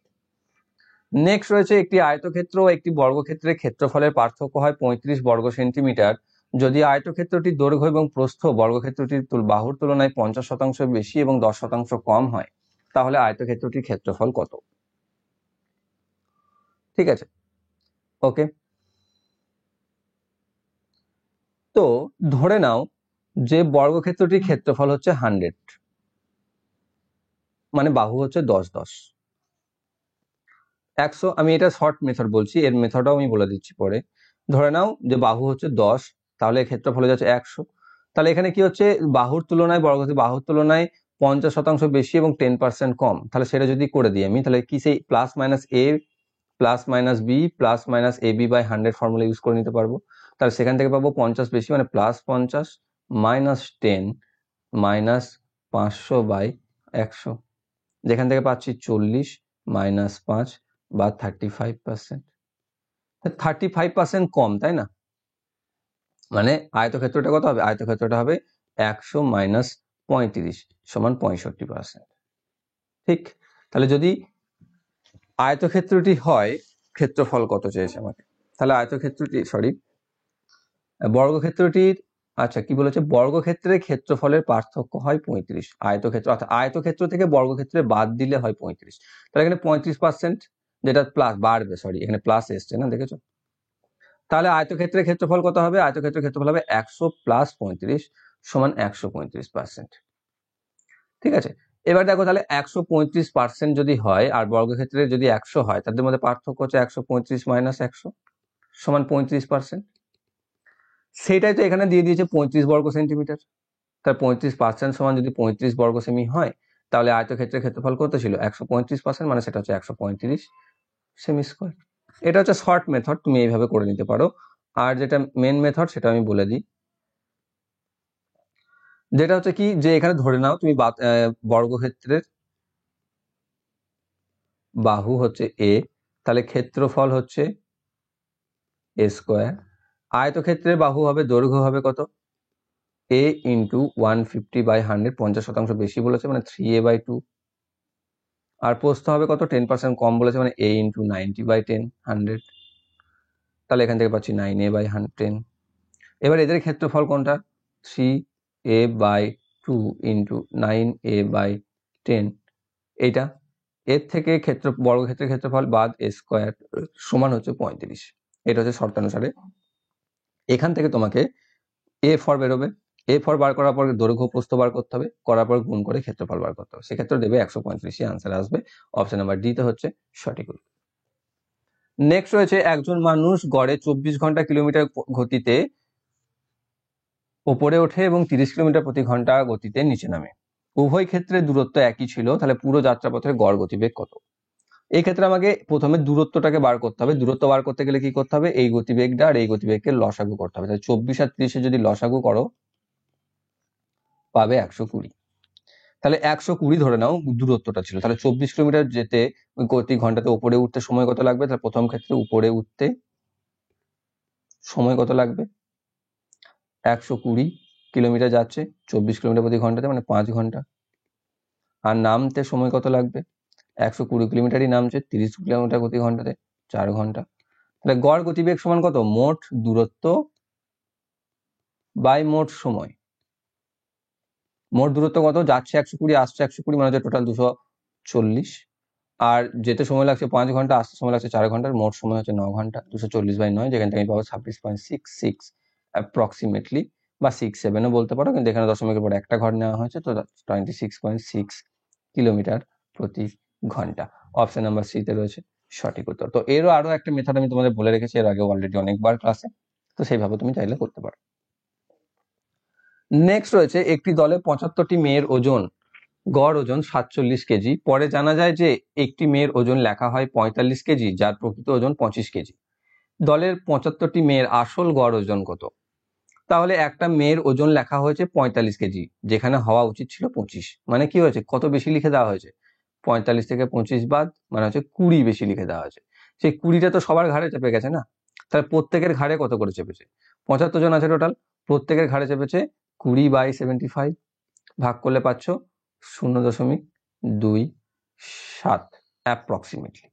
নেক্সট রয়েছে একটি আয়তক্ষেত্র ও একটি বর্গক্ষেত্রের ক্ষেত্রফলের পার্থক্য হয় 35 বর্গ সেন্টিমিটার যদি আয়তক্ষেত্রটির দৈর্ঘ্য এবং প্রস্থ বর্গক্ষেত্রটির বাহুর তুলনায় 50% বেশি এবং 10% কম হয় তাহলে আয়তক্ষেত্রটির ক্ষেত্রফল কত? ঠিক আছে, ওকে। তো ধরে নাও যে বর্গক্ষেত্রটির ক্ষেত্রফল হচ্ছে 100, মানে বাহু হচ্ছে 10 10 100। আমি এটা শর্ট মেথড বলছি, এর মেথডও আমি বলে দিচ্ছি পরে। ধরে নাও যে বাহু হচ্ছে 10, তাহলে ক্ষেত্রফল হয়ে যাচ্ছে 100। তাহলে এখানে কি হচ্ছে, বাহুর তুলনায় বাহুর তুলনায় 50% বেশি এবং 10% কম। তাহলে সেটা যদি করে দিই আমি, তাহলে কি সেই plus minus a plus minus b plus minus a b by 100 formula use করে নিতে পারবো। তাহলে সেখান থেকে পাবো 50 বেশি মানে প্লাস 50 মাইনাস 10 মাইনাস 500 বাই 100, যেখান থেকে পাচ্ছি 40 মাইনাস 5 বা 35%। 35% কম, তাই না? মানে আয়তক্ষেত্রটা কত হবে? আয়তক্ষেত্রটা হবে 100 মাইনাস 35 সমান 65%। ঠিক, তাহলে যদি আয়তক্ষেত্রটি হয়, ক্ষেত্রফল কত চেয়েছে আমাকে, তাহলে আয়তক্ষেত্রটি বর্গক্ষেত্রটির, আচ্ছা কি বলেছে, বর্গক্ষেত্রের ক্ষেত্রফলের পার্থক্য হয় 35, আয়তক্ষেত্র অর্থাৎ আয়তক্ষেত্র থেকে বর্গক্ষেত্রে বাদ দিলে হয় 35। তাহলে এখানে 35%, যেটা প্লাস বাড়বে, সরি এখানে প্লাস এসছে না, দেখেছো? তাহলে আয়তক্ষেত্রের ক্ষেত্রফল কত হবে? আয়তক্ষেত্রের ক্ষেত্রফল হবে 100 প্লাস 35 সমান 135%। ঠিক আছে, এবার দেখো তাহলে 135% যদি হয় আর বর্গক্ষেত্রের যদি 100 হয়, তাদের মধ্যে পার্থক্য হচ্ছে 135 মাইনাস 100 সমান 35%। সেটাই তো এখানে দিয়ে দিয়েছে 35 বর্গ সেন্টিমিটার। তার 35% সমান যদি 35 বর্গ সেমি হয়, তাহলে আয়তক্ষেত্রের ক্ষেত্রফল কত ছিল? 135%, মানে সেটা হচ্ছে 135 সেমি স্কোয়ার। এটা হচ্ছে শর্ট মেথড, তুমি এইভাবে করে নিতে পারো। আর যেটা মেন মেথড সেটা আমি বলে দিই, যেটা হচ্ছে কি, যে এখানে ধরে নাও তুমি বর্গক্ষেত্রের বাহু হচ্ছে এ, তাহলে ক্ষেত্রফল হচ্ছে এ স্কোয়ার। আয়তক্ষেত্রের বাহু হবে, দৈর্ঘ্য হবে কত? এ ইন্টু 150 বাই 100, 50% বেশি বলেছে মানে 3a বাই 2। আর প্রস্থ হবে কত? 10% কম বলেছে মানে a ইন্টু 90 বাই 10 100। তাহলে এখান থেকে পাচ্ছি 9a বাই 10। এবার এদের ক্ষেত্রফল কোনটা? 3a by 2 into 9a by 10, এইটা। এর থেকে বর্গক্ষেত্রের ক্ষেত্রফল বাদ এ স্কোয়ার সমান হচ্ছে 35। এটা হচ্ছে শর্তানুসারে। এখান থেকে তোমাকে এ ফর বেরোবে, এ ফর বার করার পর দৈর্ঘ্য প্রস্থ বার করতে হবে, করার পর গুণ করে ক্ষেত্রফল বার করতে হবে, সেক্ষেত্রে দেবে 135। আনসার আসবে অপশন নাম্বার ডি তে হচ্ছে সঠিক উত্তর। নেক্সট রয়েছে একজন মানুষ গড়ে 24 ঘন্টা কিলোমিটার গতিতে ওপরে ওঠে এবং 30 কিলোমিটার প্রতি ঘন্টা গতিতে নিচে নামে। উভয় ক্ষেত্রে দূরত্ব একই ছিল, তাহলে পুরো যাত্রাপথের গড় গতিবেগ কত? এই ক্ষেত্রে আমাকে প্রথমে দূরত্বটাকে বার করতে হবে। দূরত্ব বার করতে গেলে কি করতে হবে? এই গতিবেগটা আর এই গতিবেগকে লসাগু করতে হবে। তাহলে 24 আর 30 যদি লসাগু করো পাবে 120। তাহলে 120 ধরে নাও দূরত্বটা ছিল, তাহলে 24 কিলোমিটার যেতে প্রতি ঘন্টাতে উপরে উঠতে সময় কত লাগবে? তাহলে প্রথম ক্ষেত্রে উপরে উঠতে সময় কত লাগবে? 120 কিলোমিটার যাচ্ছে 24 কিলোমিটার প্রতি ঘন্টাতে মানে 5 ঘন্টা। আর নামতে সময় কত লাগবে? 120 কিলোমিটারই নামছে 30 কিলোমিটার প্রতি ঘন্টাতে, 4 ঘন্টা। তাহলে গড় গতিবেগ সমান কত? মোট দূরত্ব বাই মোট সময়। মোট দূরত্ব কত? যাচ্ছে 120, আসছে 120, মানে হচ্ছে টোটাল 240। আর যেতে সময় লাগছে 5 ঘন্টা, আসতে সময় লাগছে 4 ঘন্টার, মোট সময় হচ্ছে 9 ঘন্টা। 240 বাই 9, যেখান থেকে আমি পাবো 26.66 অ্যাপ্রক্সিমেটলি, বা 67ও বলতে পারো, কিন্তু এখানে দশমিকের পর একটা ঘর নেওয়া হয়েছে, তো 26.6 কিলোমিটার প্রতি ঘন্টা। অপশন নাম্বার সি তে রয়েছে সঠিক উত্তর। তো এরও আরো একটা মেথড আমি তোমাদের বলে রেখেছি এর আগে অলরেডি অনেকবার ক্লাসে, তো সেইভাবে তুমি চাইলে করতে পারো। নেক্সট রয়েছে একটি দলে 75টি মেয়ের ওজন, গড় ওজন 47 কেজি। পরে জানা যায় যে একটি মেয়ের ওজন লেখা হয় 45 কেজি, যার প্রকৃত ওজন 25 কেজি। দলের 75টি মেয়ের আসল গড় ওজন কত? তাহলে একটা মেয়ের ওজন লেখা হয়েছে 45 কেজি, যেখানে হওয়া উচিত ছিল 25, মানে কি হয়েছে? কত বেশি লিখে দেওয়া হয়েছে? 45 থেকে 25 বাদ, মানে হচ্ছে 20 বেশি লিখে দেওয়া হয়েছে। সেই 20টা তো সবার ঘাড়ে চেপে গেছে না? তাহলে প্রত্যেকের ঘাড়ে কত করে চেপেছে? 75 জন আছে টোটাল, প্রত্যেকের ঘাড়ে চেপেছে 20 বাই 75, ভাগ করলে পাচ্ছ 0.27 অ্যাপ্রক্সিমেটলি।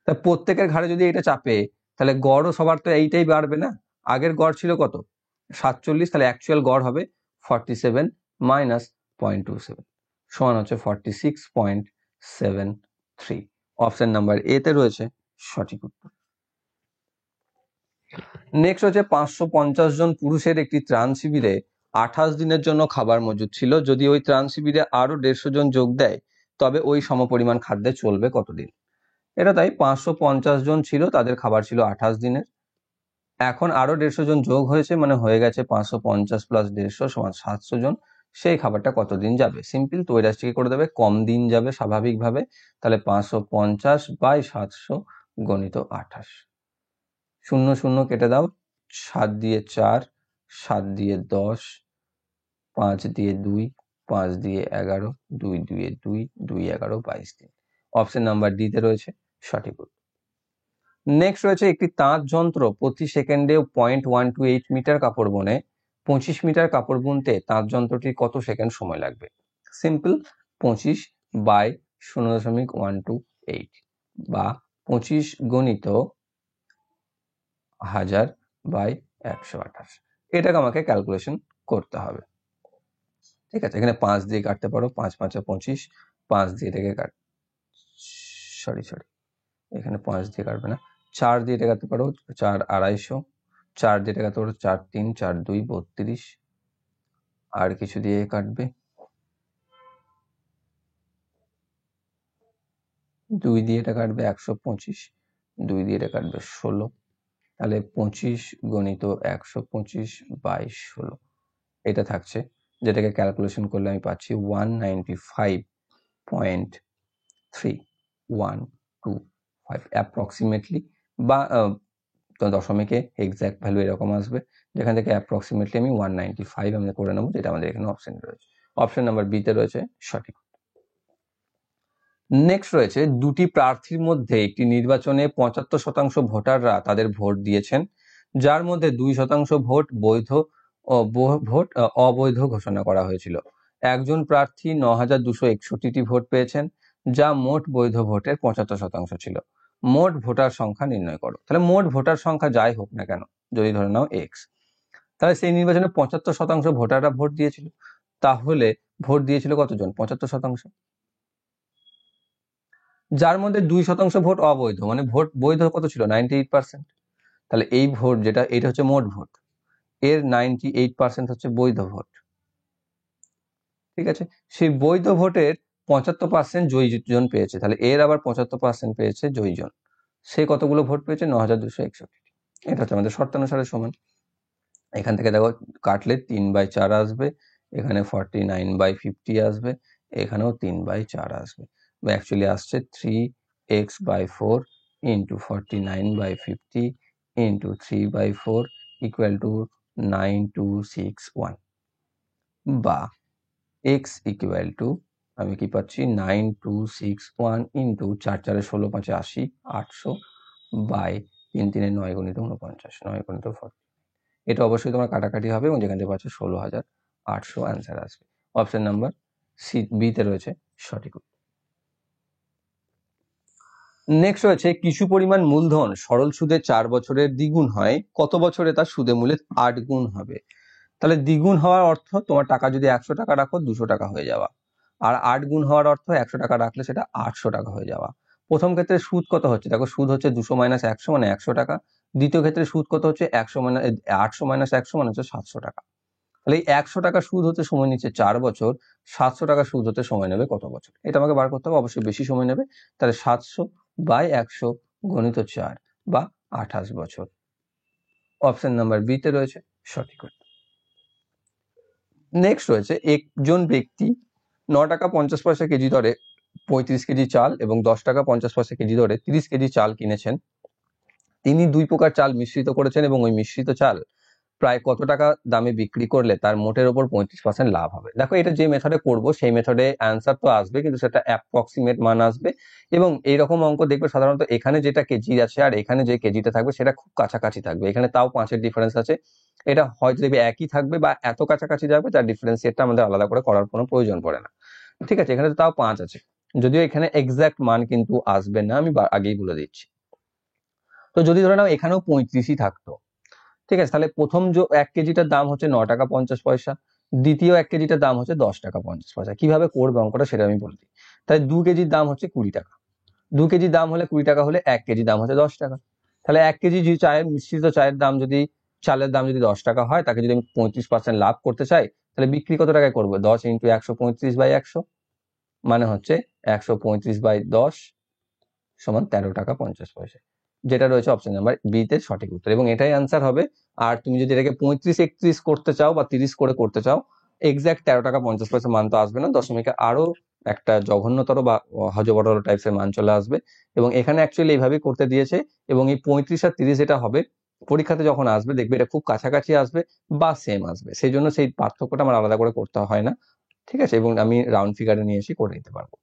তা প্রত্যেকের ঘাড়ে যদি এটা চাপে তাহলে গড়ও সবার তো এইটাই বাড়বে না। আগের গড় ছিল কত 47, তাহলে অ্যাকচুয়াল গড় হবে 47 মাইনাস 0.27 সমান হচ্ছে 46.73। অপশন নাম্বার এ তে রয়েছে সঠিক উত্তর। নেক্সট হচ্ছে 550 জন পুরুষের একটি ত্রাণ শিবিরে 28 দিনের জন্য খাবার মজুদ ছিল। যদি ওই ত্রাণ শিবিরে আরো 150 জন যোগ দেয় তবে ওই সমপরিমাণ খাদ্যে চলবে কতদিন। এটা তাই 550 জন ছিল, তাদের খাবার ছিল 28 দিনের। এখন আরো 150 জন যোগ হয়েছে, মানে হয়ে গেছে 550 প্লাস 150 সমান 700 জন। সেই খাবারটা কতদিন যাবে? সিম্পল, তো এটা কি করে দেবে, কম দিন যাবে স্বাভাবিকভাবে। তাহলে 550 বাই 700 গণিত 28। 0 0 কেটে দাও, 7 দিয়ে 4, 7 দিয়ে 10, 5 দিয়ে 2, 5 দিয়ে 11, 2 দিয়ে 2, 2 11 22 দিন। অপশন নাম্বার ডি তে রয়েছে সঠিক উত্তর। নেক্সট রয়েছে একটি তাঁত যন্ত্র প্রতি সেকেন্ডে 0.128 মিটার কাপড় বোনে। 25 মিটার কাপড় বুনতে তাঁত যন্ত্রটির কত সেকেন্ড সময় লাগবে? সিম্পল, 25 বাই 0.128 বা 25 গণিত 1000 বাই 128। এটাকে আমাকে ক্যালকুলেশন করতে হবে। ঠিক আছে, এখানে 5 দিয়ে কাটতে পারো, 5 5 25, 5 দিয়ে এটাকে সরি এখানে 5 দিয়ে কাটবে না, 4 দিয়ে এটা কাটতে পারো, 4 250, 4 দিয়ে এটা কাটতে পারো, 4 3, 4 2 32, আর কিছু দিয়ে কাটবে, 2 দিয়ে এটা কাটবে 125, 2 দিয়ে এটা কাটবে 16। তাহলে 25 গণিত 125 বাই 16 এটা থাকছে, যেটাকে ক্যালকুলেশন করলে আমি পাচ্ছি 195.3125 অ্যাপ্রক্সিমেটলি, বা দশমিকে এক্সাক্ট ভ্যালু এরকম আসবে, যেখান থেকে অ্যাপ্রক্সিমেটলি আমি 195 আমরা করে নেবো, যেটা আমাদের এখানে অপশন রয়েছে। অপশন নাম্বার বি তে রয়েছে সঠিক। নেক্সট রয়েছে, দুটি প্রার্থীর মধ্যে একটি নির্বাচনে 75% ভোটাররা তাদের ভোট দিয়েছেন, যার মধ্যে 2% ভোট বৈধ ও ভোট অবৈধ ঘোষণা করা হয়েছিল। একজন প্রার্থী 9261টি ভোট পেয়েছেন, যা মোট বৈধ ভোটের 75% ছিল। মোট ভোটার সংখ্যা নির্ণয় করো। তাহলে মোট ভোটার সংখ্যা যাই হোক না কেন, যদি ধরে নাও এক্স, তাহলে সেই নির্বাচনে 75% ভোটাররা ভোট দিয়েছিল। তাহলে ভোট দিয়েছিল কতজন? 75%। যার মধ্যে 2% ভোট অবৈধ, মানে ভোট বৈধ কত ছিল? 98%। তাহলে এই ভোট যেটা, এটা হচ্ছে মোট ভোট, এর 98% হচ্ছে বৈধ ভোট। ঠিক আছে, সেই বৈধ ভোটের 75% জয়ী জন পেয়েছে, তাহলে এর আবার 75% পেয়েছে জয়ী জন। সে কতগুলো ভোট পেয়েছে? 9261। এটা হচ্ছে আমাদের শর্তানুসারে সমান। এখান থেকে দেখো কাটলে 3/4 আসবে, এখানে 49/50 আসবে, এখানেও 3/4 আসবে, বা অ্যাকচুয়ালি আসছে 3x/4 into 49/50 into 3/4 equal to 9261, বা x ইকুয়াল টু আমি কি পাচ্ছি 9261 ইন্টু 4 4 16 5 80 800 বাই 3 3 9 গুণিত 49 9 গুণিত 40। এটা অবশ্যই তোমার কাটাকাটি হবে এবং যেখান থেকে পাচ্ছ 16,800 অ্যান্সার আসবে। অপশন নাম্বার সি বি তে রয়েছে সঠিক উত্তর। নেক্সট রয়েছে, কিছু পরিমাণ মূলধন সরল সুদে 4 বছরের দ্বিগুণ হয়, কত বছরে তার সুদে মূলে 8 গুণ হবে? তাহলে দ্বিগুণ হওয়ার অর্থ তোমার টাকা যদি 100 টাকা রাখো 200 টাকা হয়ে যাওয়া, আর 8 গুণ হওয়ার অর্থ 100 টাকা রাখলে সেটা 800 টাকা হয়ে যাওয়া। প্রথম ক্ষেত্রে সুদ কত হচ্ছে? দেখো সুদ হচ্ছে 200 মাইনাস 100 মানে 100 টাকা। দ্বিতীয় ক্ষেত্রে সুদ কত হচ্ছে? 800 মাইনাস 100 মানে হচ্ছে 700 টাকা। তাহলে এই 100 টাকা সুদ হতে সময় নিচ্ছে 4 বছর, 700 টাকা সুদ হতে সময় নেবে কত বছর? এটা আমাকে বার করতে হবে, অবশ্যই বেশি সময় নেবে। তাহলে 700 বাই 100 গণিত 4 বা 28 বছর। অপশন নাম্বার বি তে রয়েছে সঠিক উত্তর। নেক্সট রয়েছে, একজন ব্যক্তি 9 টাকা 50 পয়সা কেজি দরে 35 কেজি চাল এবং 10 টাকা 50 পয়সা কেজি দরে 30 কেজি চাল কিনেছেন। তিনি 2 প্রকার চাল মিশ্রিত করেছেন এবং ওই মিশ্রিত চাল প্রায় কত টাকা দামে বিক্রি করলে তার মোটের ওপর 35% লাভ হবে? দেখো এটা যে মেথডে করব সেই মেথডে অ্যান্সার তো আসবে, কিন্তু সেটা অ্যাপ্রক্সিমেট মান আসবে, এবং এইরকম অঙ্ক দেখবে সাধারণত এখানে যেটা কেজি আছে আর এখানে যে কেজিটা থাকবে সেটা খুব কাছাকাছি থাকবে, এখানে তাও 5-এর ডিফারেন্স আছে। এটা হয়তো দেখবে একই থাকবে বা এত কাছাকাছি যাবে যার ডিফারেন্সিয়েটটা আমাদের আলাদা করে করার কোনো প্রয়োজন পড়ে না। ঠিক আছে, এখানে তো তাও 5 আছে, যদিও এখানে এক্সাক্ট মান কিন্তু আসবে না, আমি আগেই বলে দিচ্ছি। তো যদি ধরে নাও এখানেও 35ই থাকতো, ঠিক আছে, তাহলে প্রথম 1 কেজিটার দাম হচ্ছে 9 টাকা 50 পয়সা, দ্বিতীয় 1 কেজিটার দাম হচ্ছে 10 টাকা 50 পয়সা। কিভাবে করবে অঙ্কটা সেটা আমি বলছি। তাই 2 কেজির দাম হচ্ছে 20 টাকা, 2 কেজির দাম হলে 20 টাকা হলে 1 কেজির দাম হচ্ছে 10 টাকা। তাহলে 1 কেজি যদি চায়ের মিশ্রিত চায়ের দাম যদি চালের দাম যদি 10 টাকা হয়, তাকে যদি আমি 35% লাভ করতে চাই, তাহলে বিক্রি কত টাকায় করবো? 10 × 135/100, মানে হচ্ছে 135/10 সমান 13 টাকা 50 পয়সা, যেটা রয়েছে অপশন নাম্বার বি তে সঠিক উত্তর, এবং এটাই আনসার হবে। আর তুমি যদি এটাকে 35-31 করতে চাও বা 30 করে করতে চাও, এক্সাক্ট 13 টাকা 50 পয়সা মান তো আসবে না, দশমিকে আরো একটা জঘন্যতর বা হজবরল টাইপসের মান চলে আসবে। এবং এখানে অ্যাকচুয়ালি এইভাবেই করতে দিয়েছে, এবং এই 35 আর 30 যেটা হবে পরীক্ষাতে যখন আসবে দেখবে এটা খুব কাছাকাছি আসবে বা সেম আসবে, সেই জন্য সেই পার্থক্যটা আমার আলাদা করে করতে হয় না, ঠিক আছে, এবং আমি রাউন্ড ফিগারে নিয়ে এসে করে নিতে পারবো।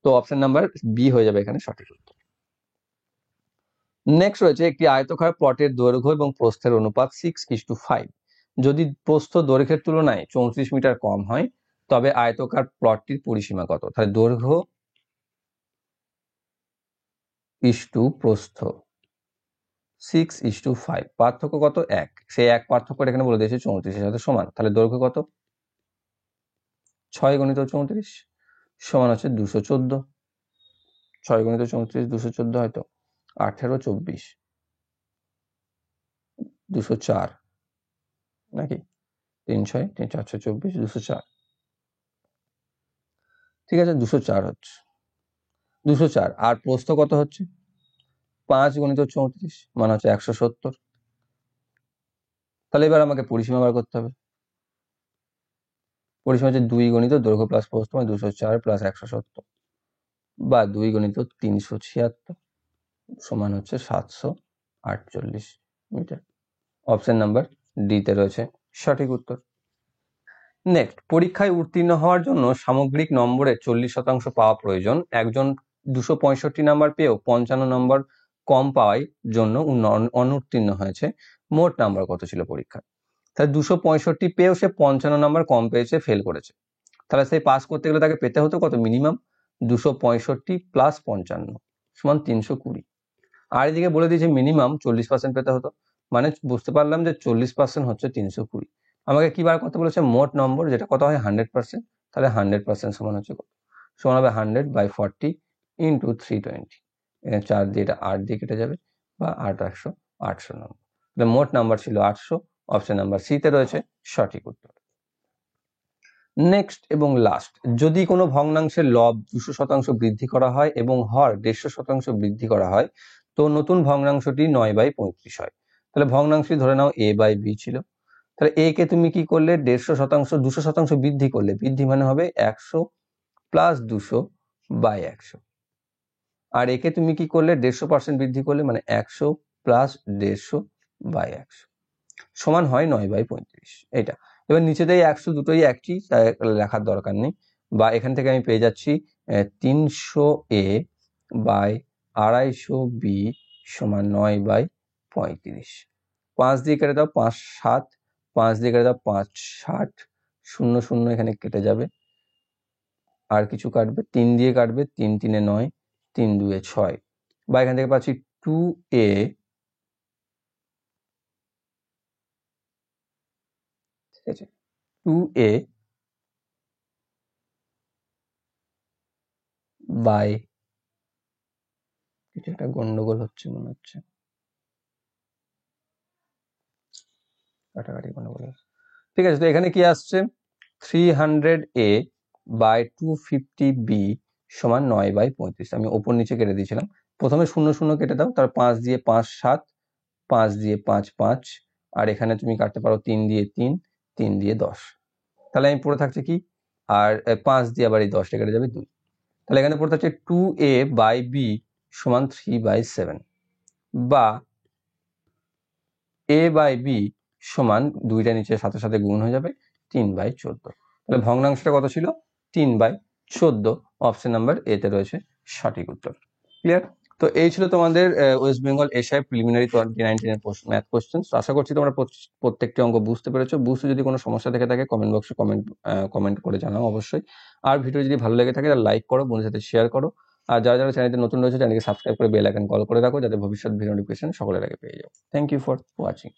তো অপশন নাম্বার বি হয়ে যাবে এখানে সঠিক উত্তর। নেক্সট রয়েছে একটি আয়তকার প্লটের দৈর্ঘ্য এবং প্রস্থের অনুপাত 6:5। যদি প্রস্থ দৈর্ঘ্যের তুলনায় 34 মিটার কম হয়, তবে আয়তকার প্লটটির পরিসীমা কত? তাহলে দৈর্ঘ্য ইস্টু প্রস্থ 6:5, পার্থক্য কত? 1। সেই এক পার্থক্যটা এখানে বলে দিয়েছে 34-এর সাথে সমান। তাহলে দৈর্ঘ্য কত? 6 × 34 সমান হচ্ছে 214। 6 × 34 214 হয়তো 18 24 204 নাকি 3 6 3 4 24 204, ঠিক আছে, 204 হচ্ছে 204। আর প্রস্থ কত হচ্ছে? 5 × 34 মানে হচ্ছে 170। তাহলে এবার আমাকে পরিসীমা বার করতে হবে। পরিসীমা হচ্ছে 2 × দৈর্ঘ্য প্লাস প্রস্থ মানে 204 প্লাস 170, বা 2 × 376 সমান হচ্ছে 748 মিটার। অপশন নাম্বার ডি তে রয়েছে সঠিক উত্তর। নেক্সট, পরীক্ষায় উত্তীর্ণ হওয়ার জন্য সামগ্রিক নম্বরের 40% পাওয়া প্রয়োজন। একজন 265 নাম্বার পেয়েও 55 নম্বর কম পাওয়ার জন্য অনুত্তীর্ণ হয়েছে। মোট নাম্বার কত ছিল পরীক্ষায়? তাহলে 265 পেয়েও সে 55 নাম্বার কম পেয়েছে, ফেল করেছে। তাহলে সেই পাস করতে গেলে তাকে পেতে হতো কত? মিনিমাম 265 প্লাস 55 সমান 320। আর এদিকে বলে দিয়েছে মিনিমাম 40% পেতে হতো, মানে বুঝতে পারলাম যে 40% হচ্ছে 320। আমাকে কি বার করতে বলেছে? মোট নম্বর, যেটা কত হয় 100%। তাহলে 100% সমান হচ্ছে কত? সমান হবে 100/40 × 320। এখানে 4 দিয়ে এটা 8 দিয়ে কেটে যাবে, বা 8 নম্বর। তাহলে মোট নাম্বার ছিল 800। অপশন নাম্বার সি তে রয়েছে সঠিক উত্তর। নেক্সট এবং লাস্ট, যদি কোনো ভগ্নাংশের লব 200% বৃদ্ধি করা হয় এবং হর 150% বৃদ্ধি করা হয়, তো নতুন ভগ্নাংশটি 9/35 হয়। তাহলে ভগ্নাংশটি ধরে নাও a/b ছিল। তাহলে a কে তুমি কি করলে 150%, 200% বৃদ্ধি করলে, বৃদ্ধি মানে হবে 100 প্লাস 200/100। আর একে তুমি কি করলে 150% বৃদ্ধি করলে, মানে 100 প্লাস 150/100 সমান হয় 9/35। এটা এবার নিচেতেই 100 দুটোই একই, তাই লেখার দরকার নেই। বা এখান থেকে আমি পেয়ে যাচ্ছি 300a/250b সমান 9/35। 5 দিয়ে কেটে দাও 5 7, 5 দিয়ে কেটে দাও 5 60, 0 0 এখানে কেটে যাবে, আর কিছু কাটবে, 3 দিয়ে কাটবে, 3 3 এ 9, 3 2 এ 6, বা এখান থেকে পাচ্ছি 2a, ঠিক আছে, 2a বাই, কিছু একটা গন্ডগোল হচ্ছে মনে হচ্ছে, কাটাকাটি গন্ডগোল হচ্ছে। ঠিক আছে, তো এখানে কি আসছে? 300a/250b সমান 9/35। আমি ওপর নিচে কেটে দিয়েছিলাম। প্রথমে 0 0 কেটে দাও, তার 5 দিয়ে 5 7, 5 দিয়ে 5 5, আর এখানে তুমি কাটতে পারো 3 দিয়ে 3, 3 দিয়ে 10। তাহলে আমি পড়ে থাকছে কি? আর 5 দিয়ে আবার এই 10টা কেটে যাবে 2। তাহলে এখানে পড়ে থাকছে 2a/b সমান 3/7, বা a/b সমান 2টা নিচে সাথে সাথে গুণ হয়ে যাবে 3/14। তাহলে ভগ্নাংশটা কত ছিল? 3/14। অপশন নাম্বার এ তে রয়েছে সঠিক উত্তর। ক্লিয়ার? তো এই ছিল তোমাদের ওয়েস্ট বেঙ্গল এসআই প্রিলিমিনারি 2019 এর ম্যাথ কোশ্চেন। আশা করছি তোমরা প্রত্যেকটি অঙ্ক বুঝতে পেরেছো। বুঝতে যদি কোনো সমস্যা থেকে থাকে কমেন্ট বক্সে কমেন্ট করে জানাও অবশ্যই। আর ভিডিও যদি ভালো লেগে থাকে তাহলে লাইক করো, বন্ধুদের সাথে শেয়ার করো। আর যারা যারা চ্যানেলটি নতুন রয়েছে চ্যানেলকে সাবস্ক্রাইব করে বেল আইকন কল করে রাখো যাতে ভবিষ্যৎ ভিডিও নোটিফিকেশন সকলের আগে পেয়ে যাও। Thank you for watching.